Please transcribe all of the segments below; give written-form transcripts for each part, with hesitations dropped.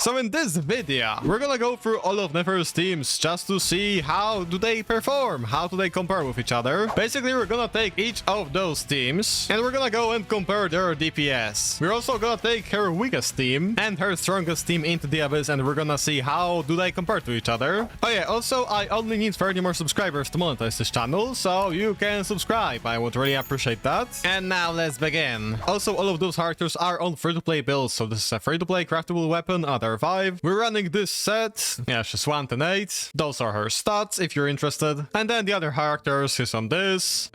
So in this video, we're gonna go through all of Nefer's teams just to see how do they perform, how do they compare with each other. Basically, we're gonna take each of those teams and we're gonna go and compare their DPS. We're also gonna take her weakest team and her strongest team into the Abyss and we're gonna see how do they compare to each other. Oh yeah, also I only need 30 more subscribers to monetize this channel, so you can subscribe. I would really appreciate that. And now let's begin. Also, all of those characters are on free-to-play builds, so this is a free-to-play craftable weapon, other 5. We're running this set. Yeah, she's 1 to 8. Those are her stats if you're interested. And then the other characters, she's on this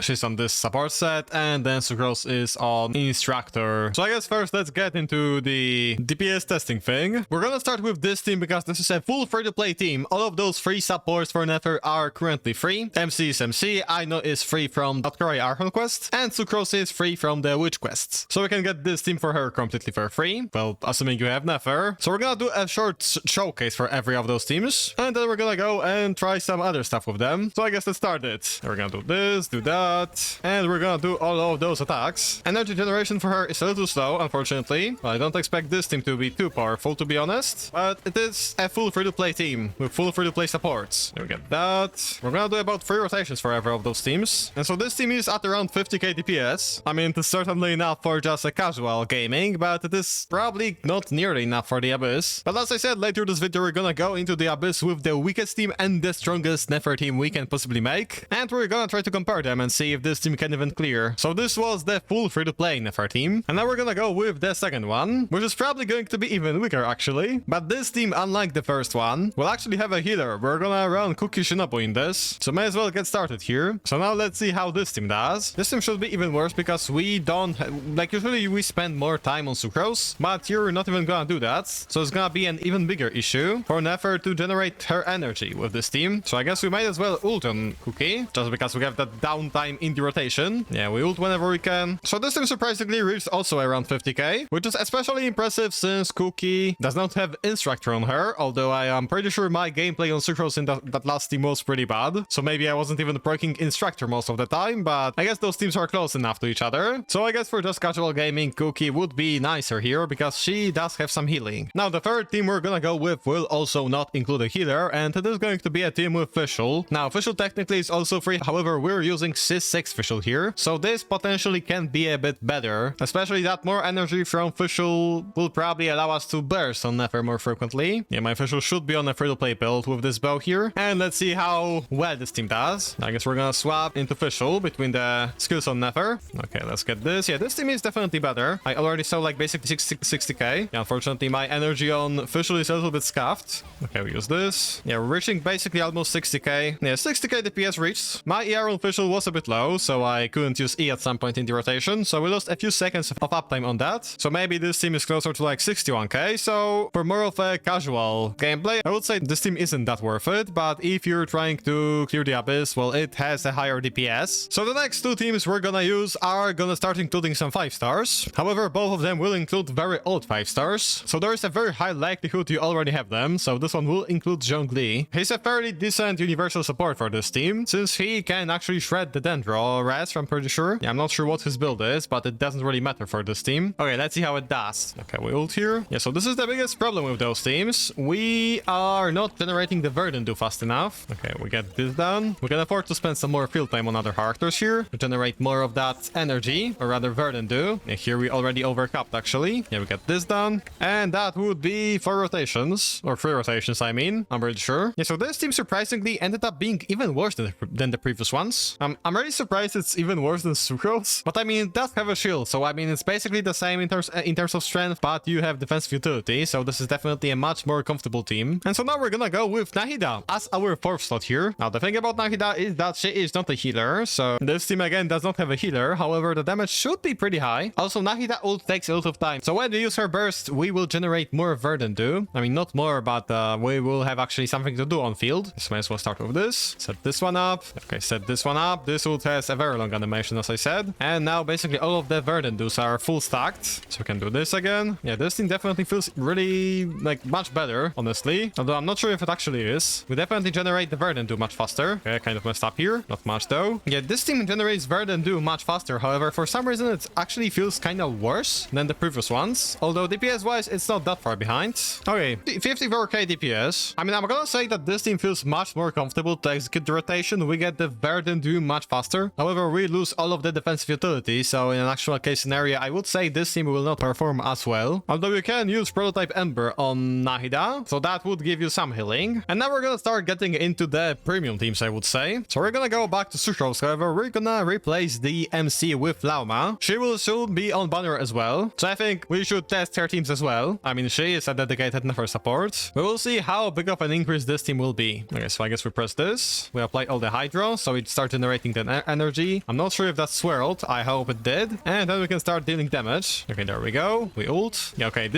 support set, and then Sucrose is on instructor. So I guess first let's get into the DPS testing thing. We're gonna start with this team because this is a full free-to-play team. All of those free supports for Nefer are currently free. MC is MC, I know is free from Nod-Krai Archon quest, and Sucrose is free from the Witch quests. So we can get this team for her completely for free. Well, assuming you have Nefer. So we're gonna do a short showcase for every of those teams, and then we're gonna go and try some other stuff with them. So I guess let's start it. We're gonna do this, do that, and we're gonna do all of those attacks. Energy generation for her is a little slow, unfortunately. Well, I don't expect this team to be too powerful, to be honest, but it is a full free-to-play team with full free-to-play supports. There we get that. We're gonna do about 3 rotations for every of those teams, and so this team is at around 50k DPS. I mean, it's certainly enough for just a casual gaming, but it is probably not nearly enough for the Abyss. But as I said, later this video we're gonna go into the Abyss with the weakest team and the strongest Nefer team we can possibly make, and we're gonna try to compare them and see if this team can even clear. So this was the full free-to-play Nefer team, and now we're gonna go with the second one, which is probably going to be even weaker actually. But this team, unlike the first one, will actually have a healer. We're gonna run Kuki F2P in this, so may as well get started here. So now let's see how this team does. This team should be even worse because we don't like, usually we spend more time on Sucrose, but you're not even gonna do that. So it's gonna be an even bigger issue for Nefer to generate her energy with this team. So I guess we might as well ult on Kuki, just because we have that downtime in the rotation. Yeah, we ult whenever we can. So this team surprisingly reached also around 50k, which is especially impressive since Kuki does not have instructor on her, although I am pretty sure my gameplay on Sucrose in that last team was pretty bad. So maybe I wasn't even proccing instructor most of the time, but I guess those teams are close enough to each other. So I guess for just casual gaming, Kuki would be nicer here because she does have some healing. Now the third team we're gonna go with will also not include a healer, and it is going to be a team with Fischl. Now Fischl technically is also free, however we're using C6 Fischl here, so this potentially can be a bit better, especially that more energy from Fischl will probably allow us to burst on Nefer more frequently. Yeah, my Fischl should be on a free-to-play build with this bow here, and let's see how well this team does. I guess we're gonna swap into Fischl between the skills on Nefer. Okay, let's get this. Yeah, this team is definitely better. I already saw like basically 60k. Yeah, unfortunately my energy on Fischl is a little bit scuffed. Okay, we use this. Yeah, we're reaching basically almost 60k. Yeah, 60k DPS reached. My ER on Fischl was a bit low, so I couldn't use E at some point in the rotation, so we lost a few seconds of uptime on that. So maybe this team is closer to like 61k, so for more of a casual gameplay, I would say this team isn't that worth it, but if you're trying to clear the Abyss, well, it has a higher DPS. So the next 2 teams we're gonna use are gonna start including some 5 stars. However, both of them will include very old 5 stars, so there is a very high likelihood you already have them. So this one will include Zhongli. He's a fairly decent universal support for this team, since he can actually shred the Dendro rest, I'm pretty sure. Yeah, I'm not sure what his build is, but it doesn't really matter for this team. Okay, let's see how it does. Okay, we ult here. Yeah, so this is the biggest problem with those teams. We are not generating the Verdant fast enough. Okay, we get this done. We can afford to spend some more field time on other characters here to generate more of that energy, or rather Verdant. Yeah, here we already overcapped actually. Yeah, we get this done, and that would be 4 rotations, or 3 rotations I mean, I'm pretty sure. Yeah, so this team surprisingly ended up being even worse than the previous ones. I'm really surprised it's even worse than Sucrose, but I mean it does have a shield, so I mean it's basically the same in terms of strength, but you have defensive utility, so this is definitely a much more comfortable team. And so now we're gonna go with Nahida as our 4th slot here. Now the thing about Nahida is that she is not a healer, so this team again does not have a healer. However, the damage should be pretty high. Also, Nahida ult takes a lot of time, so when we use her burst, we will generate more Verdant. I mean, not more, but we will have actually something to do on field. So might as well start with this. Set this one up. Okay, set this one up. This ult has a very long animation, as I said. And now basically all of the Verdant are full stacked. So we can do this again. Yeah, this thing definitely feels really, like, much better, honestly. Although I'm not sure if it actually is. We definitely generate the Verdant much faster. Okay, I kind of messed up here. Not much though. Yeah, this team generates Verdant much faster. However, for some reason, it actually feels kind of worse than the previous ones. Although DPS-wise, it's not that far behind. mind. Okay, 54k DPS. I mean, I'm gonna say that this team feels much more comfortable to execute the rotation. We get the Verdant Dew much faster. However, we lose all of the defensive utility, so in an actual case scenario, I would say this team will not perform as well. Although you can use Prototype Ember on Nahida, so that would give you some healing. And now we're gonna start getting into the premium teams, I would say. So we're gonna go back to Sucrose. However, we're gonna replace the MC with Lauma. She will soon be on banner as well, so I think we should test her teams as well. I mean, she is a dedicated Nefer support. We will see how big of an increase this team will be. Okay, so I guess we press this. We apply all the Hydro, so it starts generating the energy. I'm not sure if that swirled. I hope it did. And then we can start dealing damage. Okay, there we go. We ult. Yeah, okay,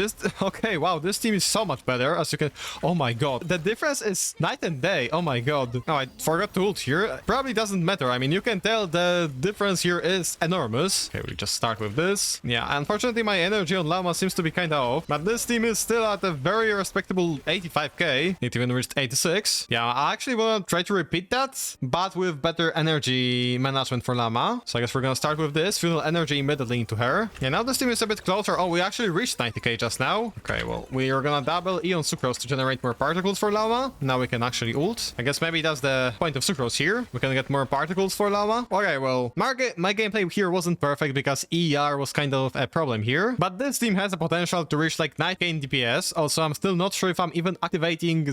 okay, wow, this team is so much better, as you can... Oh my god. The difference is night and day. Oh my god. Oh, I forgot to ult here. Probably doesn't matter. I mean, you can tell the difference here is enormous. Okay, we just start with this. Yeah, unfortunately, my energy on Lauma seems to be kind of off, but this team is still at a very respectable 85k. It even reached 86. Yeah, I actually want to try to repeat that, but with better energy management for Lauma. So I guess we're gonna start with this. Funnel energy immediately into her. Yeah, now this team is a bit closer. Oh, we actually reached 90k just now. Okay, well, we are gonna double E on Sucrose to generate more particles for Lauma. Now we can actually ult. I guess maybe that's the point of Sucrose here. We can get more particles for Lauma. Okay, well, my gameplay here wasn't perfect because ER was kind of a problem here, but this team has the potential to reach like 9k in DPS. Also, I'm still not sure if I'm even activating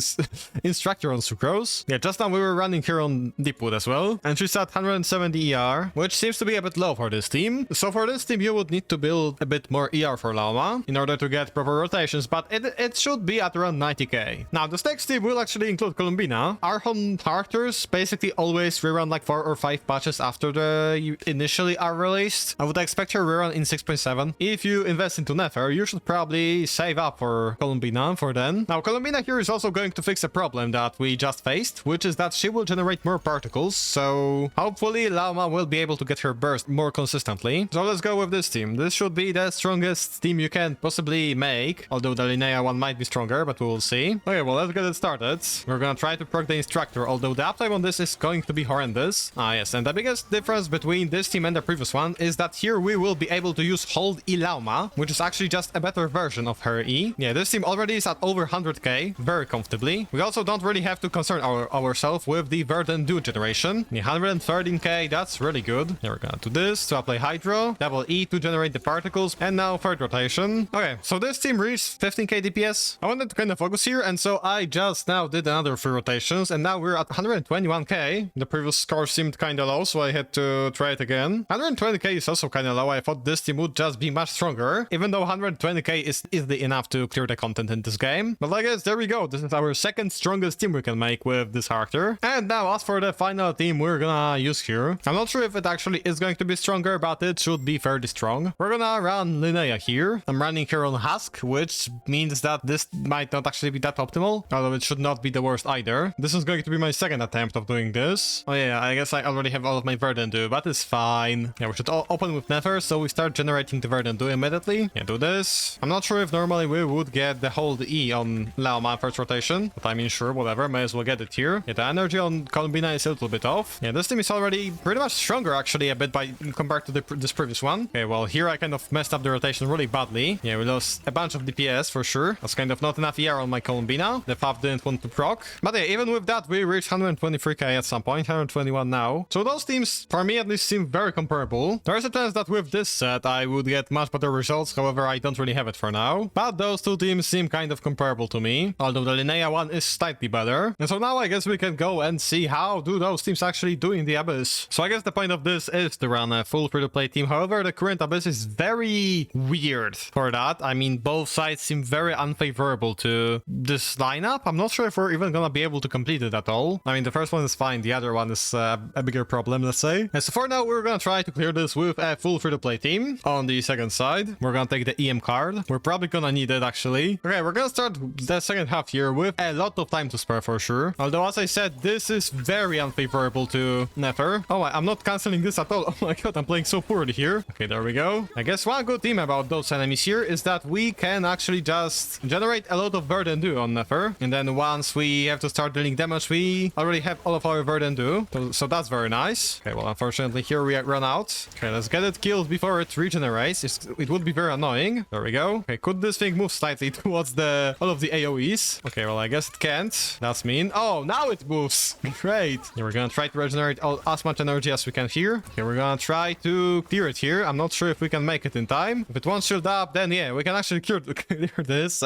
Instructor on Sucrose. Yeah, just now we were running here on Deepwood as well, and she's at 170 ER, which seems to be a bit low for this team. So for this team, you would need to build a bit more ER for Lauma in order to get proper rotations, but it should be at around 90k. Now, this next team will actually include Columbina. Our home characters basically always rerun like 4 or 5 patches after the initially are released. I would expect her rerun in 6.7. If you invest into Nefer, you should probably save up for Columbina for then. Now, Columbina here is also going to fix a problem that we just faced, which is that she will generate more particles, so hopefully Lauma will be able to get her burst more consistently. So let's go with this team. This should be the strongest team you can possibly make, although the Linnea one might be stronger, but we will see. Okay, well, let's get it started. We're gonna try to proc the Instructor, although the uptime on this is going to be horrendous. Ah, yes, and the biggest difference between this team and the previous one is that here we will be able to use Hold E Lauma, which is actually just a better version of her E. Yeah, this team already is at over 100k, very comfortably. We also don't really have to concern ourselves with the Verdant Dew generation. Yeah, 113k, that's really good. Yeah, we're gonna do this to apply Hydro, double E to generate the particles, and now third rotation. Okay, so this team reached 15k DPS. I wanted to kind of focus here, and so I just now did another 3 rotations, and now we're at 121k. The previous score seemed kind of low, so I had to try it again. 120k is also kind of low. I thought this team would just be much stronger, even though 120k is easily enough to clear the content in this game. But I guess there we go. This is our second strongest team we can make with this character. And now as for the final team we're gonna use here, I'm not sure if it actually is going to be stronger, but it should be fairly strong. We're gonna run Linnea here. I'm running her on Husk, which means that this might not actually be that optimal, although it should not be the worst either. This is going to be my second attempt of doing this. Oh yeah, I guess I already have all of my Verdant Dew, but it's fine. Yeah, we should open with Nefer, so we start generating the Verdant Dew immediately. Yeah, do this. I'm not sure if normally we would get the Hold E on Lauma first rotation, but I mean, sure, whatever, may as well get it here. Yeah, the energy on Columbina is a little bit off. Yeah, this team is already pretty much stronger, actually, a bit compared to this previous one. Okay, well, here I kind of messed up the rotation really badly. Yeah, we lost a bunch of DPS for sure. That's kind of not enough ER on my Columbina. The Puff didn't want to proc. But yeah, even with that, we reached 123k at some point, 121 now. So those teams, for me at least, seem very comparable. There is a chance that with this set, I would get much better results. However, I don't really have it for now. But those two teams seem kind of comparable to me, although the Linnea one is slightly better. And so now I guess we can go and see how do those teams actually do in the Abyss. So I guess the point of this is to run a full free-to-play team. However, the current Abyss is very weird for that. I mean, both sides seem very unfavorable to this lineup. I'm not sure if we're even gonna be able to complete it at all. I mean, the first one is fine. The other one is a bigger problem, let's say. And so for now, we're gonna try to clear this with a full free-to-play team. On the second side, we're gonna take the EM card. We're probably gonna need it, actually. Okay, we're gonna start the second half here with a lot of time to spare for sure. Although, as I said, this is very unfavorable to Nefer. Oh, I'm not canceling this at all. Oh my god, I'm playing so poorly here. Okay, there we go. I guess one good thing about those enemies here is that we can actually just generate a lot of Verdant Dew on Nefer. And then once we have to start dealing damage, we already have all of our Verdant Dew. So that's very nice. Okay, well, unfortunately, here we run out. Okay, let's get it killed before it regenerates. It would be very annoying. There we go. Okay, could this thing move slightly slightly towards the all of the AoEs. Okay, well, I guess it can't. That's mean. Oh, now it moves. Great. Yeah, we're gonna try to regenerate as much energy as we can here. Okay, we're gonna try to clear it here. I'm not sure if we can make it in time. If it won't shield up, then yeah, we can actually clear this.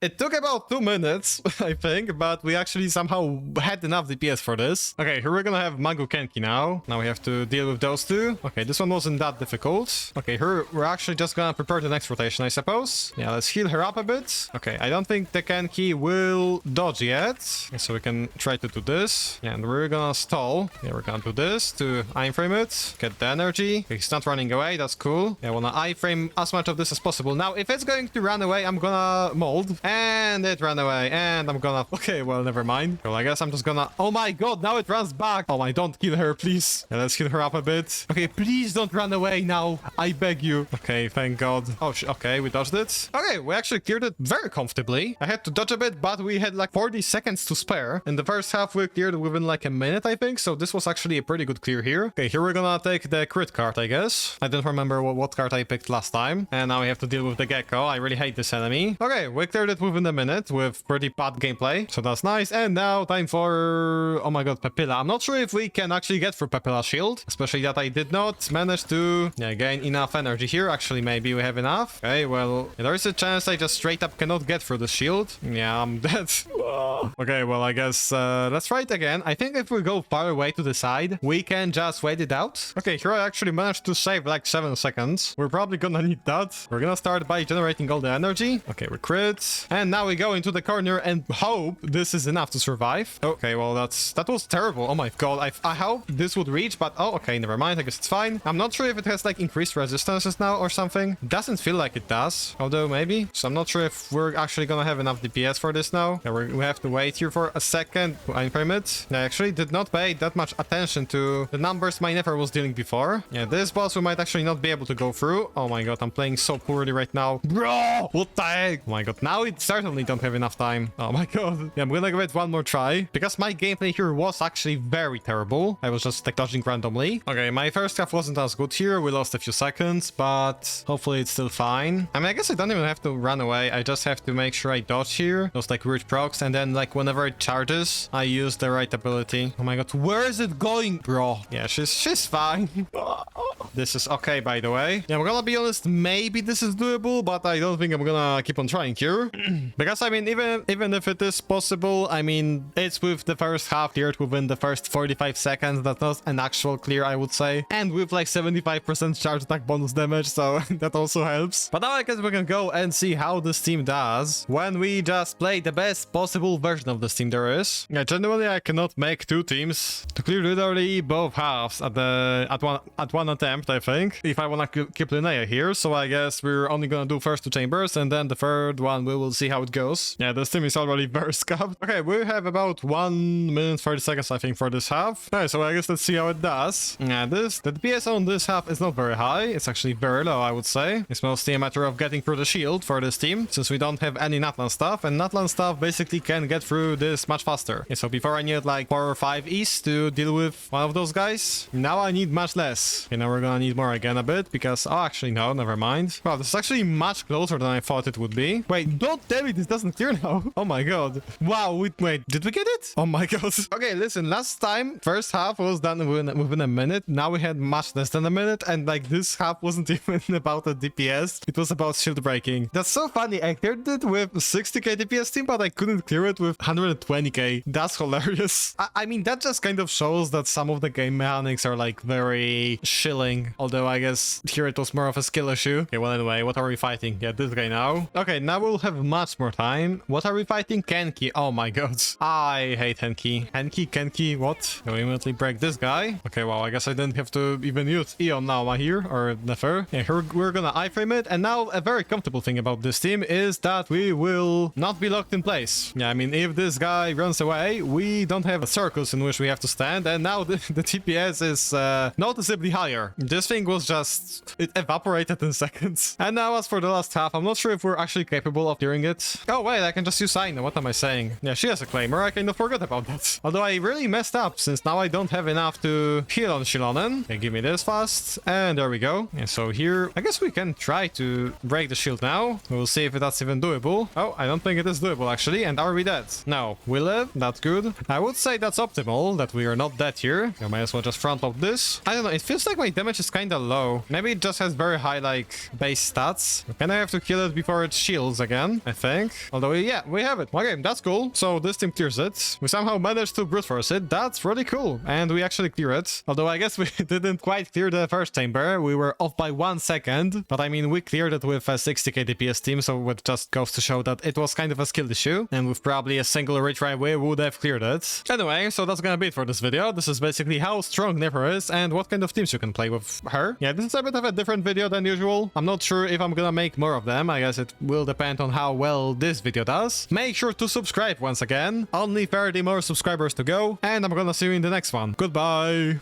It took about 2 minutes, I think, but we actually somehow had enough DPS for this. Okay, here we're gonna have Mango Kenki now. Now we have to deal with those two. Okay, this one wasn't that difficult. Okay, here we're actually just gonna prepare the next rotation, I suppose. Yeah, let's heal her up a bit. Okay, I don't think the Kenki will dodge yet. Okay, so we can try to do this. Yeah, and we're gonna stall. Yeah, we're gonna do this to iframe it. Get the energy. Okay, he's not running away. That's cool. Yeah, I wanna iframe as much of this as possible. Now, if it's going to run away, I'm gonna mold. And it ran away. And I'm gonna... Okay, well, never mind. Well, I guess I'm just gonna... Oh my god, now it runs back. Oh my, don't kill her, please. Yeah, let's heal her up a bit. Okay, please don't run away now. I beg you. Okay, thank god. Oh, okay, we dodged it. Okay, we actually cleared it very comfortably. I had to dodge a bit, but we had like 40 seconds to spare. In the first half, we cleared it within like a minute, I think. So this was actually a pretty good clear here. Okay, here we're gonna take the crit card, I guess. I don't remember what card I picked last time. And now we have to deal with the gecko. I really hate this enemy. Okay, we cleared it within a minute with pretty bad gameplay. So that's nice. And now time for... Oh my god, Pepilla. I'm not sure if we can actually get through Pepilla's shield. Especially that I did not manage to gain enough energy here. Actually, maybe we have enough. Okay, well, there is a chance I just straight up cannot get through the shield. Yeah, I'm dead. Okay, well, I guess let's try it again. I think if we go far away to the side, we can just wait it out. Okay, here I actually managed to save like 7 seconds. We're probably gonna need that. We're gonna start by generating all the energy. Okay, we crit. And now we go into the corner and hope this is enough to survive. Okay, well, that was terrible. Oh my god, I hope this would reach, but oh, okay, never mind. I guess it's fine. I'm not sure if it has like increased resistances now or something. Doesn't feel like it does, although maybe. So I'm not sure if we're actually gonna have enough DPS for this now. Yeah, we have to wait here for a second to iframe it. I actually did not pay that much attention to the numbers my Nefer was dealing before. Yeah, this boss we might actually not be able to go through. Oh my god, I'm playing so poorly right now. Bro, what the heck? Oh my god, now we certainly don't have enough time. Oh my god. Yeah, I'm gonna give it one more try because my gameplay here was actually very terrible. I was just like dodging randomly. Okay, my first half wasn't as good here. We lost a few seconds, but hopefully it's still fine. I mean, I guess I don't even have to run away. I just have to make sure I dodge here. Those like weird procs, and then like whenever it charges, I use the right ability. Oh my god, where is it going? Bro. Yeah, she's fine. This is okay, by the way. Yeah, I'm gonna be honest, maybe this is doable, but I don't think I'm gonna keep on trying here. Because I mean, even if it is possible, I mean, it's with the first half cleared within the first 45 seconds. That's not an actual clear, I would say. And with like 75% charge attack bonus damage, so that also helps. But now I guess we can go and see how this team does when we just play the best possible version of this team there is. Yeah, generally I cannot make 2 teams to clear literally both halves at one attempt, I think, if I wanna keep Linnea here. So I guess we're only gonna do first 2 chambers, and then the third one we will see how it goes. Yeah, this team is already very scuffed. Okay, we have about 1 minute 30 seconds, I think, for this half. Okay, so I guess let's see how it does. Yeah, the DPS on this half is not very high. It's actually very low, I would say. It's mostly a matter of getting through the shield for this team, since we don't have any Natlan stuff, and Natlan stuff basically can get through this much faster. Yeah, so before I needed like 4 or 5 E's to deal with one of those guys. Now I need much less. Okay, now we're gonna need more again a bit, because... Oh, actually, no, never mind. Wow, this is actually much closer than I thought it would be. Wait, don't tell me this doesn't clear now. Oh my god. Wow, wait, did we get it? Oh my god. Okay, listen, last time, first half was done within a minute. Now we had much less than a minute, and like this half wasn't even about the DPS. It was about shield breaking. That's so funny. I cleared it with 60k DPS team, but I couldn't clear it with 120k. That's hilarious. I mean, that just kind of shows that some of the game mechanics are like very shilling. Although I guess here it was more of a skill issue. Okay, well anyway, what are we fighting? Yeah, this guy now. Okay, now we'll have much more time. What are we fighting? Kenki. Oh my god. I hate Henki. Kenki, what? Can we immediately break this guy? Okay, well, I guess I didn't have to even use Eon Lauma here, or Nefer. Yeah, here we're gonna iframe it. And now a very comfortable thing about this team is that we will not be locked in place. Yeah, I mean, if this guy runs away, we don't have a circus in which we have to stand. And now the TPS is noticeably higher. This thing was just... It evaporated in seconds. And now as for the last half, I'm not sure if we're actually capable of clearing it. Oh, wait, I can just use Aina. What am I saying? Yeah, she has a claimer. I kind of forgot about that. Although I really messed up, since now I don't have enough to heal on Shilonen. Okay, give me this fast. And there we go. And so here, I guess we can try to break the shield now. We'll see if that's even doable. Oh, I don't think it is doable actually. And are we dead? No, we live. That's good. I would say that's optimal, that we are not dead here. I might as well just front load this. I don't know, it feels like my damage is kind of low. Maybe it just has very high, like, base stats. And I have to kill it before it shields again, I think. Although, yeah, we have it. Okay, that's cool. So this team clears it. We somehow managed to brute force it. That's really cool. And we actually clear it. Although I guess we didn't quite clear the first chamber. We were off by 1 second. But I mean, we cleared it with a 60k DPS team, so it just goes to show that it was kind of a skill issue. And with probably a single retry, we would have cleared it. Anyway, so that's gonna be it for this video. This is basically how strong Nefer is and what kind of teams you can play with her. Yeah, this is a bit of a different video than usual. I'm not sure if I'm gonna make more of them. I guess it will depend on how well this video does. Make sure to subscribe once again. Only 30 more subscribers to go. And I'm gonna see you in the next one. Goodbye!